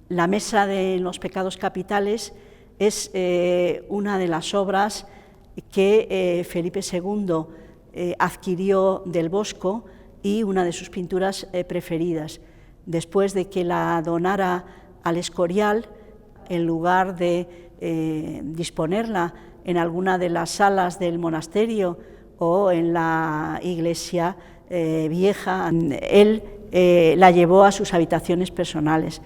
La Mesa de los Pecados Capitales es una de las obras que Felipe II adquirió del Bosco y una de sus pinturas preferidas. Después de que la donara al Escorial, en lugar de disponerla en alguna de las salas del monasterio o en la iglesia vieja, él la llevó a sus habitaciones personales.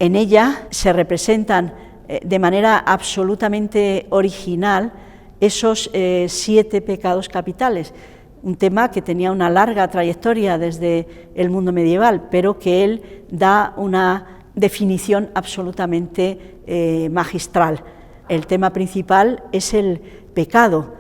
En ella se representan de manera absolutamente original esos 7 pecados capitales, un tema que tenía una larga trayectoria desde el mundo medieval, pero que él da una definición absolutamente magistral. El tema principal es el pecado,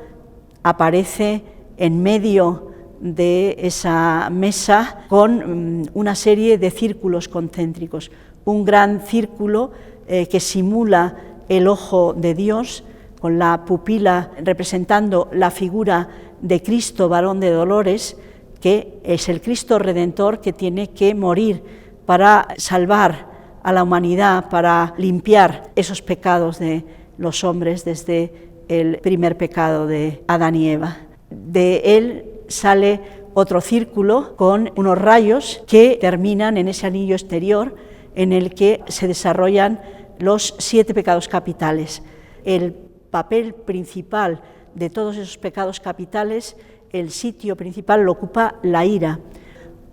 aparece en medio de esa mesa con una serie de círculos concéntricos, un gran círculo que simula el ojo de Dios, con la pupila representando la figura de Cristo, varón de dolores, que es el Cristo Redentor que tiene que morir para salvar a la humanidad, para limpiar esos pecados de los hombres desde el primer pecado de Adán y Eva. De él sale otro círculo con unos rayos que terminan en ese anillo exterior en el que se desarrollan los 7 pecados capitales. El papel principal de todos esos pecados capitales, el sitio principal lo ocupa la ira.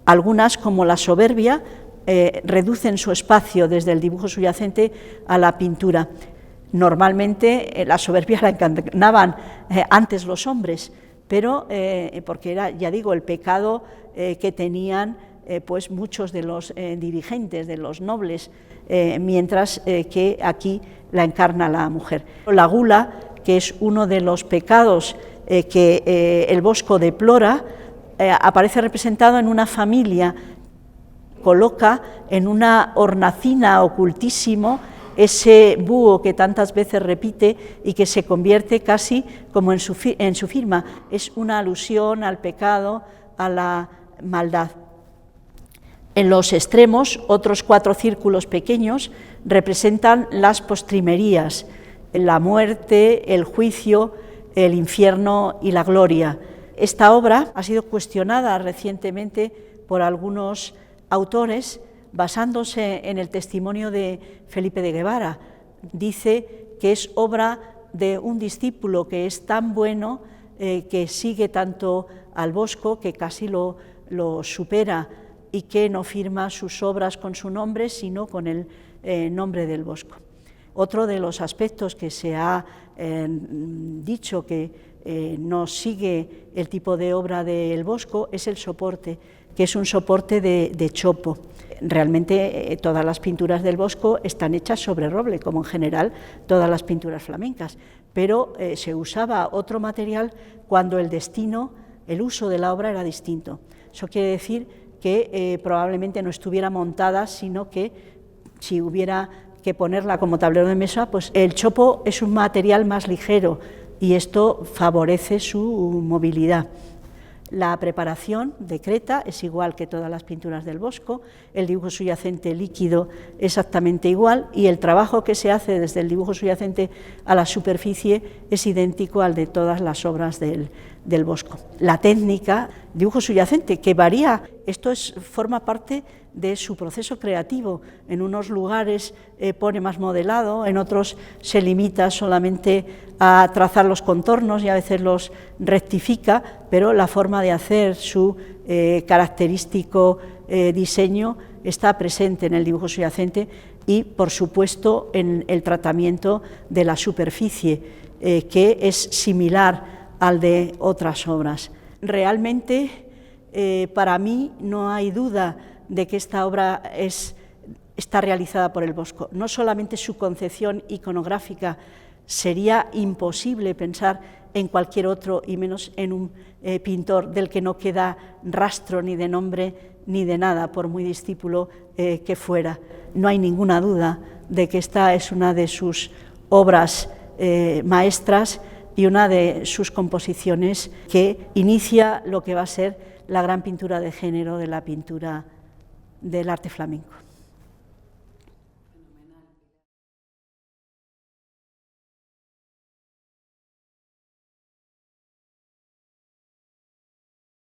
Algunas, como la soberbia, reducen su espacio desde el dibujo subyacente a la pintura. Normalmente la soberbia la encarnaban antes los hombres, pero porque era, ya digo, el pecado que tenían pues muchos de los dirigentes, de los nobles, mientras que aquí la encarna la mujer. La gula, que es uno de los pecados que el Bosco deplora, aparece representado en una familia, coloca en una hornacina ocultísimo ese búho que tantas veces repite y que se convierte casi como en su firma. Es una alusión al pecado, a la maldad. En los extremos, otros 4 círculos pequeños representan las postrimerías, la muerte, el juicio, el infierno y la gloria. Esta obra ha sido cuestionada recientemente por algunos autores basándose en el testimonio de Felipe de Guevara. Dice que es obra de un discípulo que es tan bueno, que sigue tanto al Bosco, que casi lo supera, y que no firma sus obras con su nombre, sino con el nombre del Bosco. Otro de los aspectos que se ha dicho que no sigue el tipo de obra del Bosco es el soporte, que es un soporte de chopo. Realmente todas las pinturas del Bosco están hechas sobre roble, como en general todas las pinturas flamencas, pero se usaba otro material cuando el destino, el uso de la obra era distinto. Eso quiere decir que probablemente no estuviera montada, sino que si hubiera que ponerla como tablero de mesa, pues el chopo es un material más ligero y esto favorece su movilidad. La preparación de creta es igual que todas las pinturas del Bosco, el dibujo subyacente líquido exactamente igual y el trabajo que se hace desde el dibujo subyacente a la superficie es idéntico al de todas las obras del Bosco. La técnica, dibujo subyacente, que varía, esto forma parte de su proceso creativo. En unos lugares pone más modelado, en otros se limita solamente a trazar los contornos y a veces los rectifica, pero la forma de hacer su característico diseño está presente en el dibujo subyacente y, por supuesto, en el tratamiento de la superficie, que es similar al de otras obras. Realmente, para mí, no hay duda de que esta obra está realizada por el Bosco. No solamente su concepción iconográfica, sería imposible pensar en cualquier otro y menos en un pintor del que no queda rastro ni de nombre ni de nada, por muy discípulo que fuera. No hay ninguna duda de que esta es una de sus obras maestras y una de sus composiciones que inicia lo que va a ser la gran pintura de género de la pintura del arte flamenco.